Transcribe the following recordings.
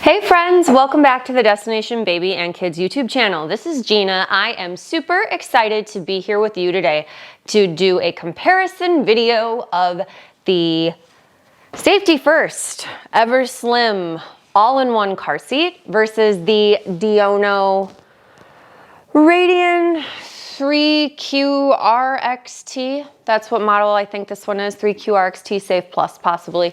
Hey friends, welcome back to the Destination Baby and Kids YouTube channel. This is Gina. I am super excited to be here with you today to do a comparison video of the Safety First Everslim all-in-one car seat versus the Diono Radian 3QRXT. That's what model I think this one is, 3QRXT Safe Plus possibly.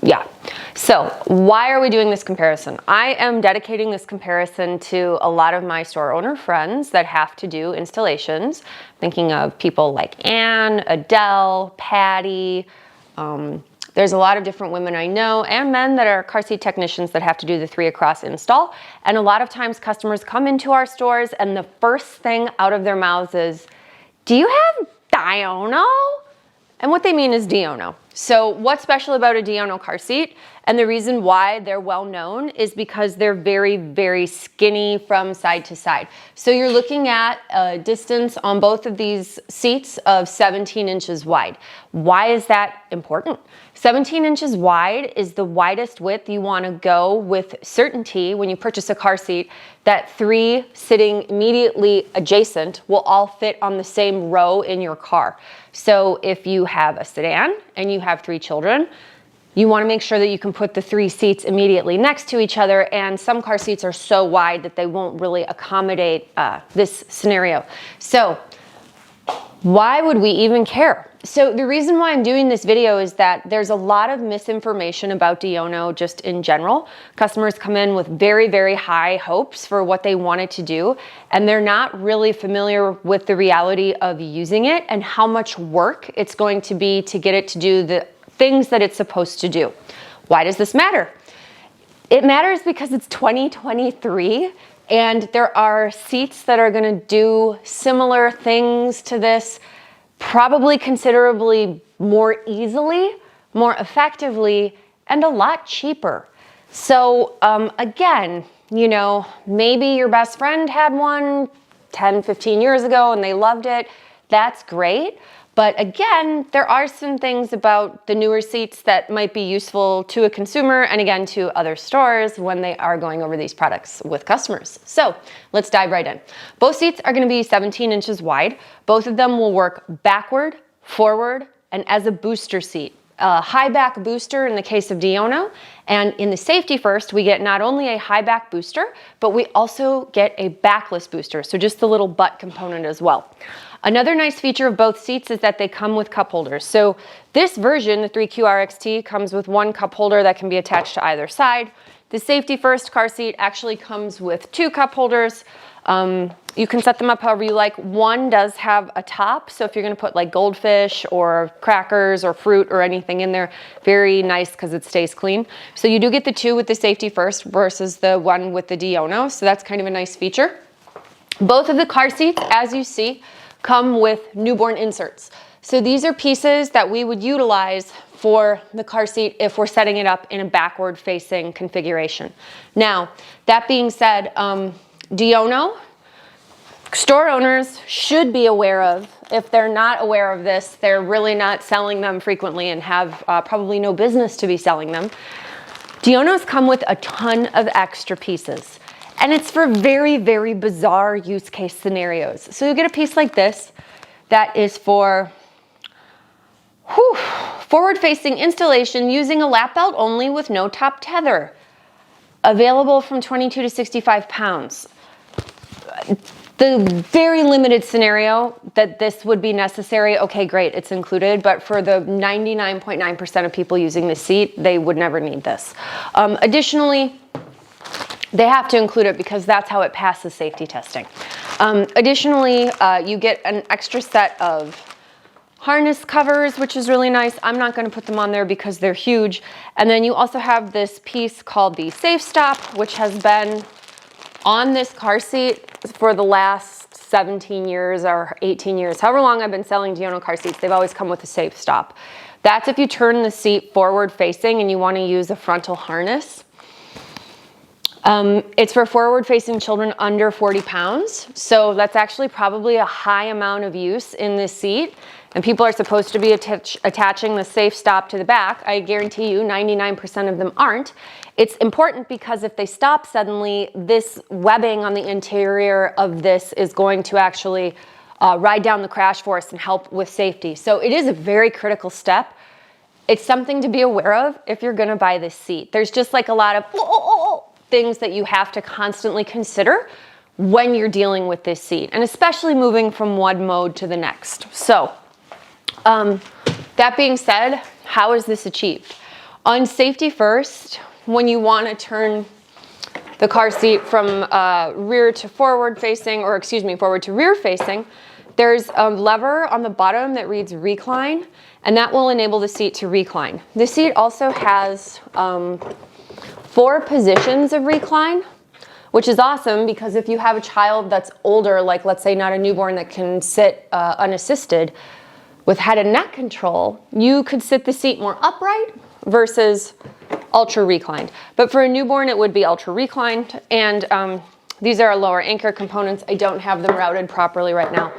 Yeah, so why are we doing this comparison? I am dedicating this comparison to a lot of my store owner friends that have to do installations. Thinking of people like Anne, Adele, Patty. There's a lot of different women I know and men that are car seat technicians that have to do the 3 across install. And a lot of times customers come into our stores and the first thing out of their mouths is, "Do you have Diono?" And what they mean is Diono. So what's special about a Diono car seat? And the reason why they're well known is because they're very, very skinny from side to side. So you're looking at a distance on both of these seats of 17 inches wide. Why is that important? 17 inches wide is the widest width you want to go with certainty when you purchase a car seat that 3 sitting immediately adjacent will all fit on the same row in your car. So if you have a sedan and you have 3 children, you want to make sure that you can put the 3 seats immediately next to each other, and some car seats are so wide that they won't really accommodate this scenario. So why would we even care? So the reason why I'm doing this video is that there's a lot of misinformation about Diono just in general. Customers come in with very, very high hopes for what they want it to do, and they're not really familiar with the reality of using it and how much work it's going to be to get it to do the things that it's supposed to do. Why does this matter? It matters because it's 2023 and there are seats that are going to do similar things to this, probably considerably more easily, more effectively, and a lot cheaper. So again, you know, maybe your best friend had one 10, 15 years ago and they loved it. That's great. But again, there are some things about the newer seats that might be useful to a consumer and again to other stores when they are going over these products with customers. So let's dive right in. Both seats are going to be 17 inches wide. Both of them will work backward, forward, and as a booster seat. A high back booster in the case of Diono, and in the Safety First, we get not only a high back booster, but we also get a backless booster, so just the little butt component as well. Another nice feature of both seats is that they come with cup holders. So this version, the 3QRXT, comes with 1 cup holder that can be attached to either side. The Safety First car seat actually comes with 2 cup holders. You can set them up however you like. One does have a top, so if you're going to put like goldfish or crackers or fruit or anything in there, very nice because it stays clean. So you do get the 2 with the Safety First versus the 1 with the Diono, so that's kind of a nice feature. Both of the car seats, as you see, come with newborn inserts. So these are pieces that we would utilize for the car seat if we're setting it up in a backward facing configuration. Now, that being said, Diono store owners should be aware of. If they're not aware of this, they're really not selling them frequently and have probably no business to be selling them. Dionos come with a ton of extra pieces. And it's for very, very bizarre use case scenarios. So you get a piece like this that is for forward-facing installation using a lap belt only with no top tether. Available from 22 to 65 pounds. The very limited scenario that this would be necessary, okay, great, it's included, but for the 99.9% of people using this seat, they would never need this. Additionally, they have to include it because that's how it passes safety testing. Additionally, you get an extra set of harness covers, which is really nice. I'm not going to put them on there because they're huge. And then you also have this piece called the Safe Stop, which has been on this car seat for the last 17 years or 18 years. However long I've been selling Diono car seats, they've always come with a Safe Stop. That's if you turn the seat forward facing and you want to use a frontal harness. It's for forward-facing children under 40 pounds, so that's actually probably a high amount of use in this seat. and people are supposed to be attaching the safe stop to the back, I guarantee you 99% of them aren't. It's important because if they stop suddenly, this webbing on the interior of this is going to actually ride down the crash force and help with safety. So it is a very critical step. It's something to be aware of if you're gonna buy this seat. There's just like a lot of things that you have to constantly consider when you're dealing with this seat, and especially moving from one mode to the next. So that being said, how is this achieved? On safety first, when you want to turn the car seat from rear to forward facing, or excuse me, forward to rear facing, there's a lever on the bottom that reads recline, and that will enable the seat to recline. The seat also has 4 positions of recline, which is awesome because if you have a child that's older, like let's say not a newborn that can sit unassisted, with head and neck control, you could sit the seat more upright versus ultra reclined. But for a newborn, it would be ultra reclined, and these are our lower anchor components. I don't have them routed properly right now,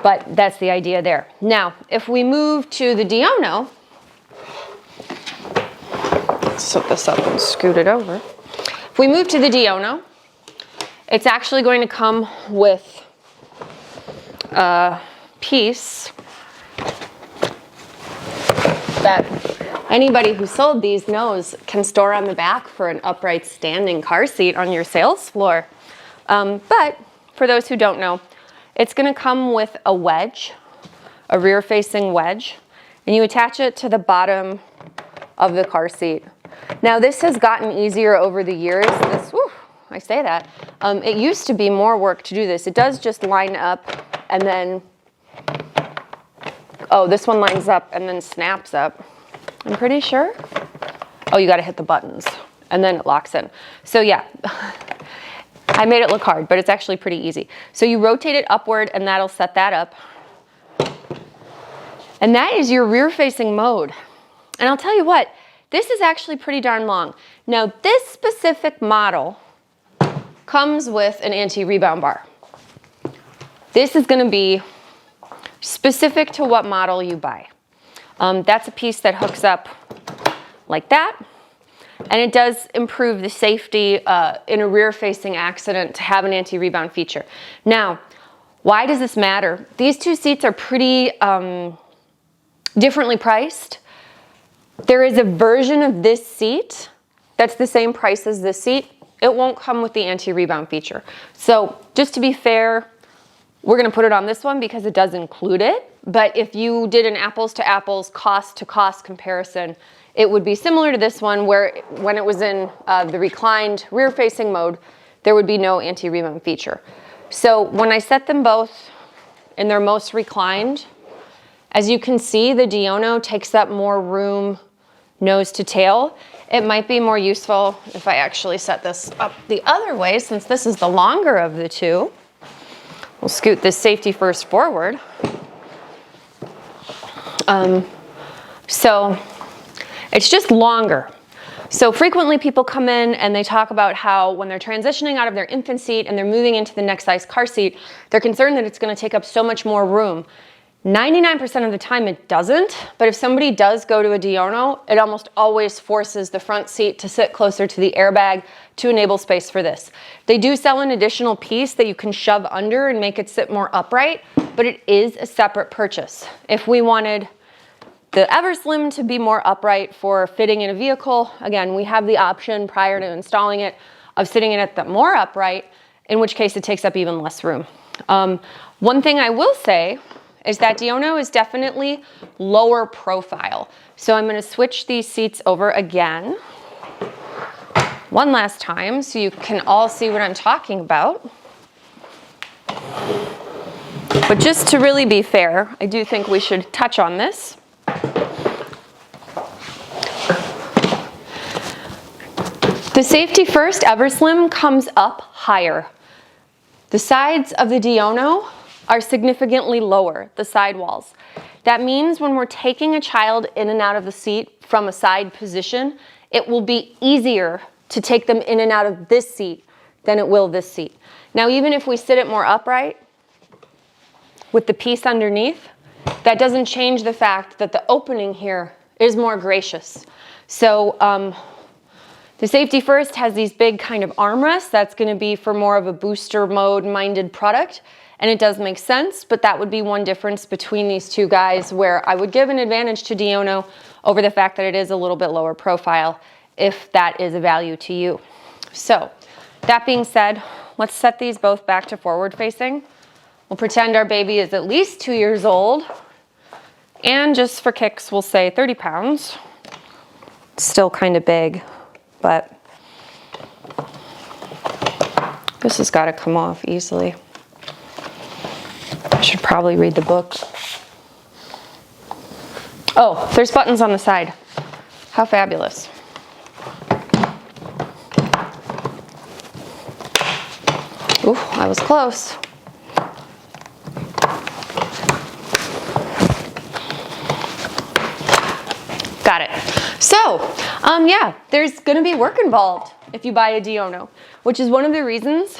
but that's the idea there. Now, if we move to the Diono, let's set this up and scoot it over. If we move to the Diono, it's actually going to come with a piece that anybody who sold these knows can store on the back for an upright standing car seat on your sales floor. But for those who don't know, it's going to come with a wedge, a rear-facing wedge, and you attach it to the bottom of the car seat. Now this has gotten easier over the years. I say that. It used to be more work to do this. It does just line up and then, oh, this one lines up and then snaps up. I'm pretty sure. Oh, you got to hit the buttons and then it locks in. So yeah, I made it look hard, but it's actually pretty easy. So you rotate it upward and that'll set that up. And that is your rear-facing mode. And I'll tell you what, this is actually pretty darn long. Now, this specific model comes with an anti-rebound bar. This is going to be specific to what model you buy. That's a piece that hooks up like that, and it does improve the safety in a rear-facing accident to have an anti-rebound feature. Now, why does this matter? These two seats are pretty differently priced. There is a version of this seat that's the same price as this seat. It won't come with the anti-rebound feature. So just to be fair, we're going to put it on this one because it does include it. But if you did an apples to apples, cost to cost comparison, it would be similar to this one where when it was in the reclined rear-facing mode, there would be no anti-rebound feature. So when I set them both in their most reclined, as you can see, the Diono takes up more room nose to tail. It might be more useful if I actually set this up the other way, since this is the longer of the two. We'll scoot this safety first forward. So it's just longer. So frequently people come in and they talk about how when they're transitioning out of their infant seat and they're moving into the next size car seat, they're concerned that it's going to take up so much more room. 99% of the time it doesn't, but if somebody does go to a Diono, it almost always forces the front seat to sit closer to the airbag to enable space for this. They do sell an additional piece that you can shove under and make it sit more upright, but it is a separate purchase. If we wanted the Everslim to be more upright for fitting in a vehicle, again, we have the option prior to installing it of sitting in it the more upright, in which case it takes up even less room. One thing I will say is that Diono is definitely lower profile. So I'm going to switch these seats over again one last time so you can all see what I'm talking about. But just to really be fair, I do think we should touch on this. The safety first Everslim comes up higher. The sides of the Diono are significantly lower, the sidewalls. That means when we're taking a child in and out of the seat from a side position, it will be easier to take them in and out of this seat than it will this seat. Now, even if we sit it more upright with the piece underneath, that doesn't change the fact that the opening here is more gracious. So the Safety First has these big kind of armrests. That's going to be for more of a booster mode minded product. And it does make sense, but that would be one difference between these two guys where I would give an advantage to Diono over the fact that it is a little bit lower profile if that is a value to you. So that being said, let's set these both back to forward facing. We'll pretend our baby is at least 2 years old. And just for kicks, we'll say 30 pounds. Still kind of big, but this has got to come off easily. I should probably read the book. Oh, there's buttons on the side. How fabulous. Ooh, I was close. Got it. So, yeah, there's gonna be work involved if you buy a Diono, which is one of the reasons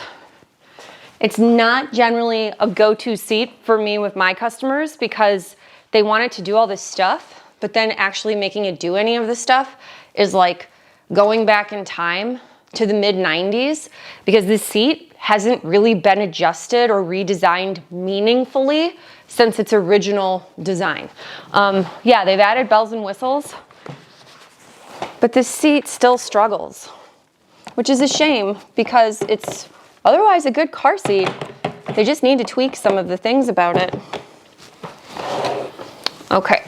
it's not generally a go-to seat for me with my customers, because they want it to do all this stuff, but then actually making it do any of this stuff is like going back in time to the mid-90s, because this seat hasn't really been adjusted or redesigned meaningfully since its original design. Yeah, they've added bells and whistles, but this seat still struggles, which is a shame because it's otherwise a good car seat. They just need to tweak some of the things about it. Okay.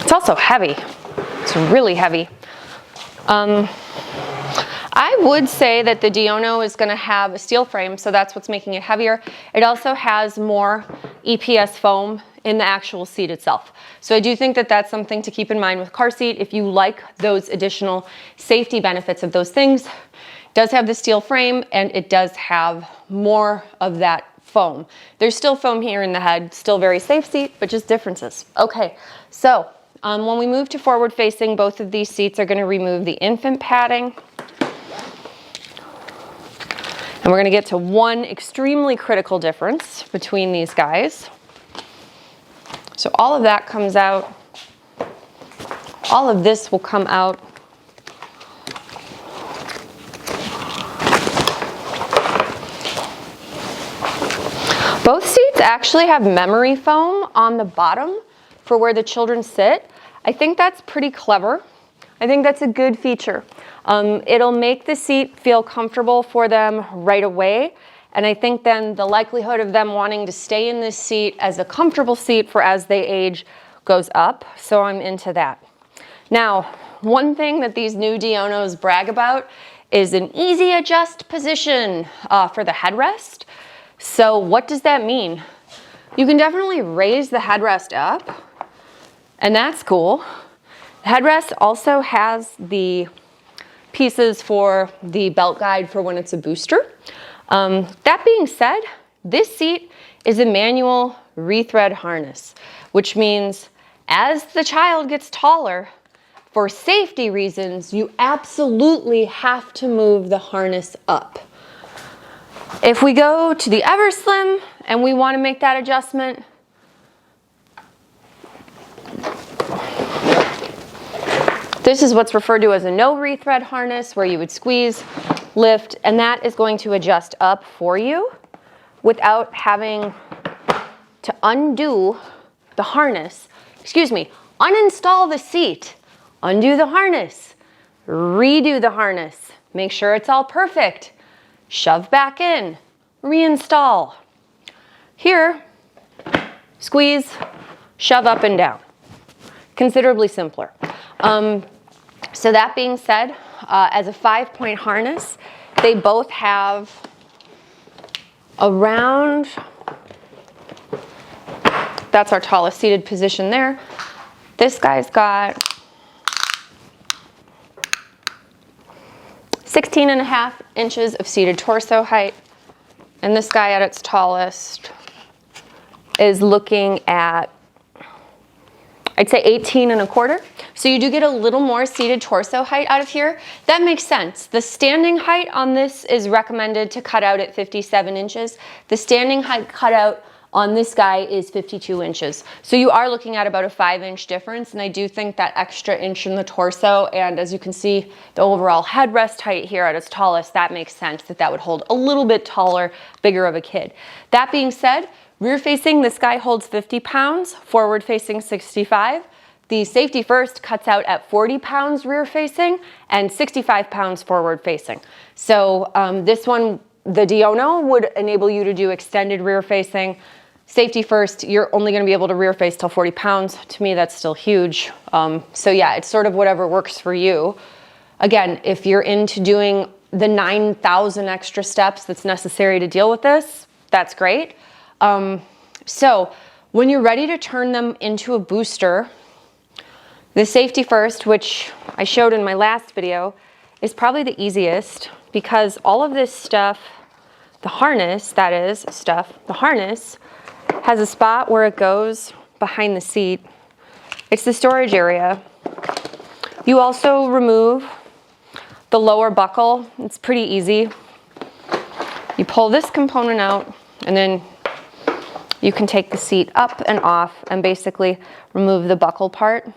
It's also heavy. It's really heavy. I would say that the Diono is going to have a steel frame, so that's what's making it heavier. It also has more EPS foam in the actual seat itself. So I do think that that's something to keep in mind with car seat if you like those additional safety benefits of those things. It does have the steel frame and it does have more of that foam. There's still foam here in the head, still very safe seat, but just differences. Okay, so when we move to forward facing, both of these seats are going to remove the infant padding. And we're going to get to one extremely critical difference between these guys. So all of that comes out. All of this will come out. Both seats actually have memory foam on the bottom for where the children sit. I think that's pretty clever. I think that's a good feature. It'll make the seat feel comfortable for them right away. And I think then the likelihood of them wanting to stay in this seat as a comfortable seat for as they age goes up. So I'm into that. Now, one thing that these new Dionos brag about is an easy adjust position for the headrest. So what does that mean? You can definitely raise the headrest up, and that's cool. The headrest also has the pieces for the belt guide for when it's a booster. That being said, this seat is a manual rethread harness, which means as the child gets taller, for safety reasons, you absolutely have to move the harness up. If we go to the Everslim and we want to make that adjustment, this is what's referred to as a no rethread harness, where you would squeeze, lift, and that is going to adjust up for you without having to undo the harness. Excuse me, uninstall the seat, undo the harness, redo the harness, make sure it's all perfect, shove back in, reinstall. Here, squeeze, shove up and down. Considerably simpler. So that being said, as a 5-point harness, they both have around, that's our tallest seated position there. This guy's got 16.5 inches of seated torso height. And this guy at its tallest is looking at, I'd say 18.25. So you do get a little more seated torso height out of here. That makes sense. The standing height on this is recommended to cut out at 57 inches. The standing height cutout on this guy is 52 inches. So you are looking at about a 5-inch difference, and I do think that extra inch in the torso, and as you can see, the overall headrest height here at its tallest, that makes sense that that would hold a little bit taller, bigger of a kid. That being said, rear facing, this guy holds 50 pounds, forward facing 65. The safety first cuts out at 40 pounds rear facing and 65 pounds forward facing. So this one, the Diono, would enable you to do extended rear facing. Safety first, you're only gonna be able to rear face till 40 pounds. To me, that's still huge. So yeah, it's sort of whatever works for you. Again, if you're into doing the 9,000 extra steps that's necessary to deal with this, that's great. So when you're ready to turn them into a booster, the safety first, which I showed in my last video, is probably the easiest because all of this stuff, the harness, the harness has a spot where it goes behind the seat. It's the storage area. You also remove the lower buckle. It's pretty easy. You pull this component out, and then you can take the seat up and off and basically remove the buckle part.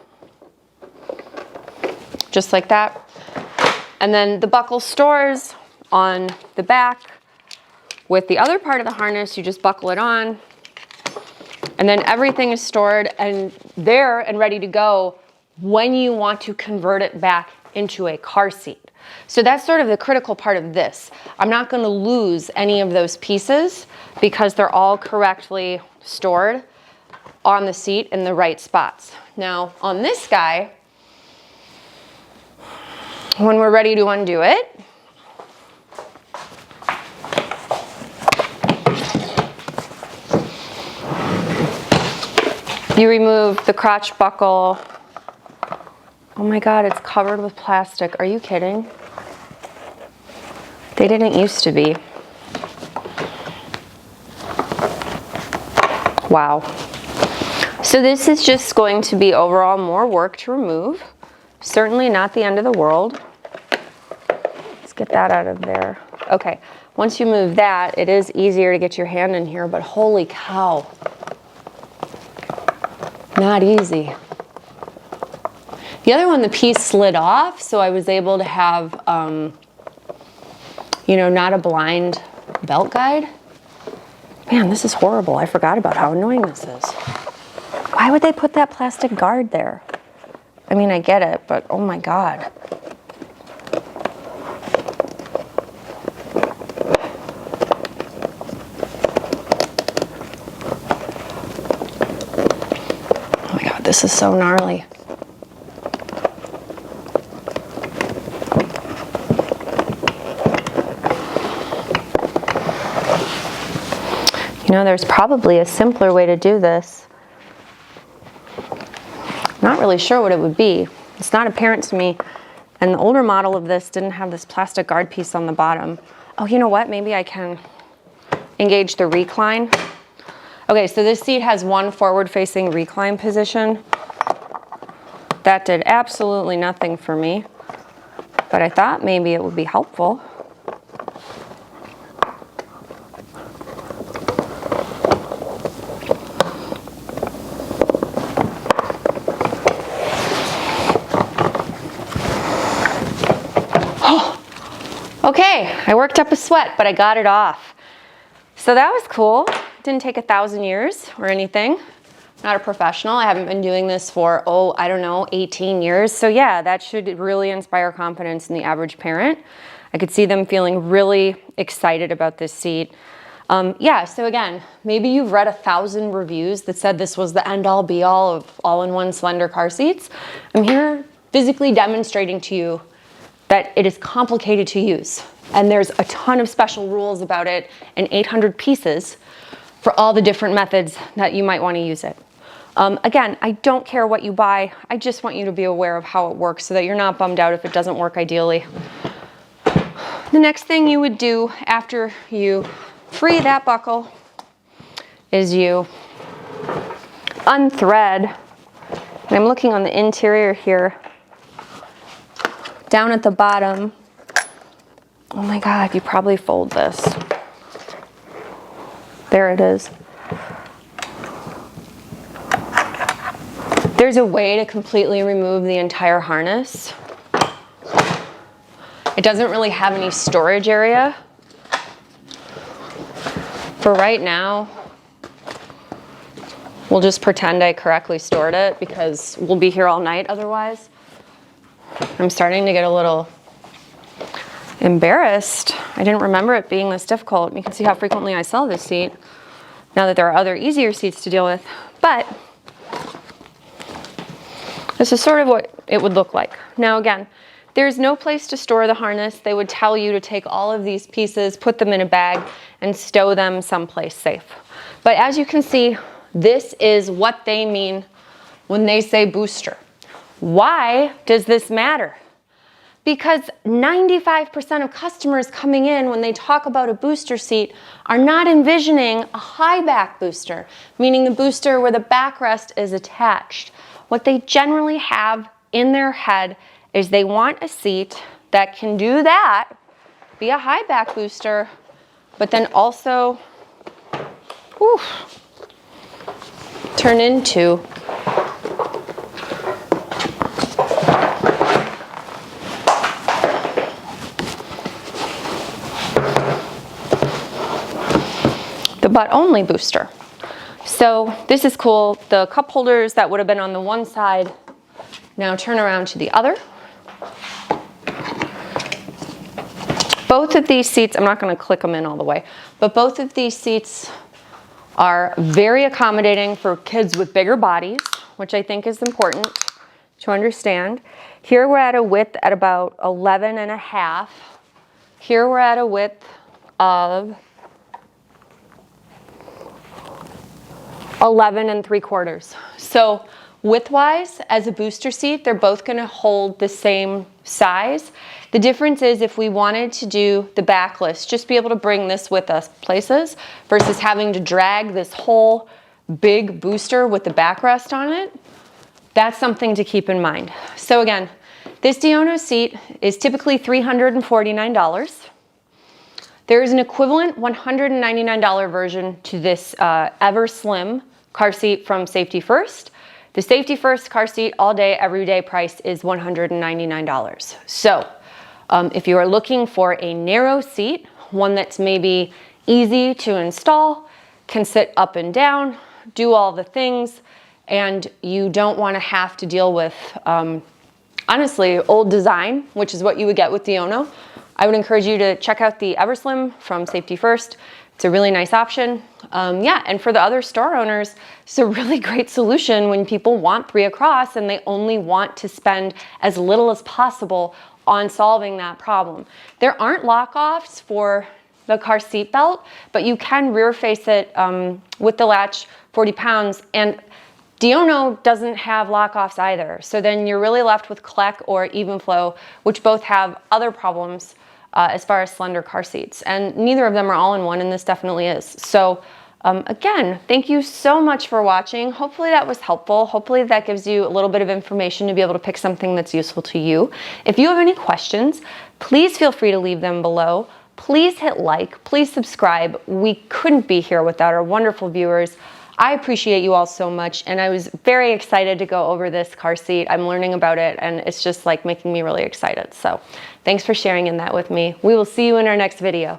Just like that. And then the buckle stores on the back. With the other part of the harness, you just buckle it on. And then everything is stored and there and ready to go when you want to convert it back into a car seat. So that's sort of the critical part of this. I'm not going to lose any of those pieces because they're all correctly stored on the seat in the right spots. Now, on this guy, when we're ready to undo it, you remove the crotch buckle. Oh my God, it's covered with plastic. Are you kidding? They didn't used to be. Wow. So this is just going to be overall more work to remove. Certainly not the end of the world. Let's get that out of there. Okay, once you move that, it is easier to get your hand in here, but holy cow. Not easy. The other one, the piece slid off, so I was able to have, you know, not a blind belt guide. Man, this is horrible. I forgot about how annoying this is. Why would they put that plastic guard there? I mean, I get it, but oh my God. Oh my God, this is so gnarly. You know, there's probably a simpler way to do this. Not really sure what it would be. It's not apparent to me. And the older model of this didn't have this plastic guard piece on the bottom. Oh, you know what? Maybe I can engage the recline. Okay, so this seat has one forward-facing recline position. That did absolutely nothing for me, but I thought maybe it would be helpful. Okay, I worked up a sweat, but I got it off. So that was cool. Didn't take 1,000 years or anything. Not a professional. I haven't been doing this for, oh, I don't know, 18 years. So yeah, that should really inspire confidence in the average parent. I could see them feeling really excited about this seat. Yeah, so again, maybe you've read 1,000 reviews that said this was the end-all be-all of all-in-one slender car seats. I'm here physically demonstrating to you that it is complicated to use. And there's a ton of special rules about it and 800 pieces for all the different methods that you might want to use it. Again, I don't care what you buy. I just want you to be aware of how it works so that you're not bummed out if it doesn't work ideally. The next thing you would do after you free that buckle is you unthread. And I'm looking on the interior here. Down at the bottom, oh my God, you probably fold this. There it is. There's a way to completely remove the entire harness. It doesn't really have any storage area. For right now, we'll just pretend I correctly stored it because we'll be here all night otherwise. I'm starting to get a little embarrassed. I didn't remember it being this difficult. You can see how frequently I sell this seat now that there are other easier seats to deal with. But this is sort of what it would look like. Now again, there's no place to store the harness. They would tell you to take all of these pieces, put them in a bag, and stow them someplace safe. But as you can see, this is what they mean when they say booster. Why does this matter? Because 95% of customers coming in when they talk about a booster seat are not envisioning a high back booster, meaning the booster where the backrest is attached. What they generally have in their head is they want a seat that can do that, be a high back booster, but then also turn into the butt only booster. So this is cool. The cup holders that would have been on the one side now turn around to the other. Both of these seats, I'm not going to click them in all the way, but both of these seats are very accommodating for kids with bigger bodies, which I think is important to understand. Here we're at a width at about 11 and a half. Here we're at a width of 11 3/4. So width-wise, as a booster seat, they're both going to hold the same size. The difference is if we wanted to do the backless, just be able to bring this with us places versus having to drag this whole big booster with the backrest on it, that's something to keep in mind. So again, this Diono seat is typically $349. There is an equivalent $199 version to this Everslim car seat from Safety First. The Safety First car seat all day, every day price is $199. So if you are looking for a narrow seat, one that's maybe easy to install, can sit up and down, do all the things, and you don't want to have to deal with, honestly, old design, which is what you would get with Diono, I would encourage you to check out the Everslim from Safety First. It's a really nice option. Yeah, and for the other store owners, it's a really great solution when people want 3 across and they only want to spend as little as possible on solving that problem. There aren't lock-offs for the car seat belt, but you can rear face it with the latch 40 pounds, and Diono doesn't have lock-offs either. So then you're really left with Kleck or Even Flow, which both have other problems as far as slender car seats. And neither of them are all-in-one, and this definitely is. So again, thank you so much for watching. Hopefully that was helpful. Hopefully that gives you a little bit of information to be able to pick something that's useful to you. If you have any questions, please feel free to leave them below. Please hit like, please subscribe. We couldn't be here without our wonderful viewers. I appreciate you all so much, and I was very excited to go over this car seat. I'm learning about it, and it's just like making me really excited. So thanks for sharing in that with me. We will see you in our next video.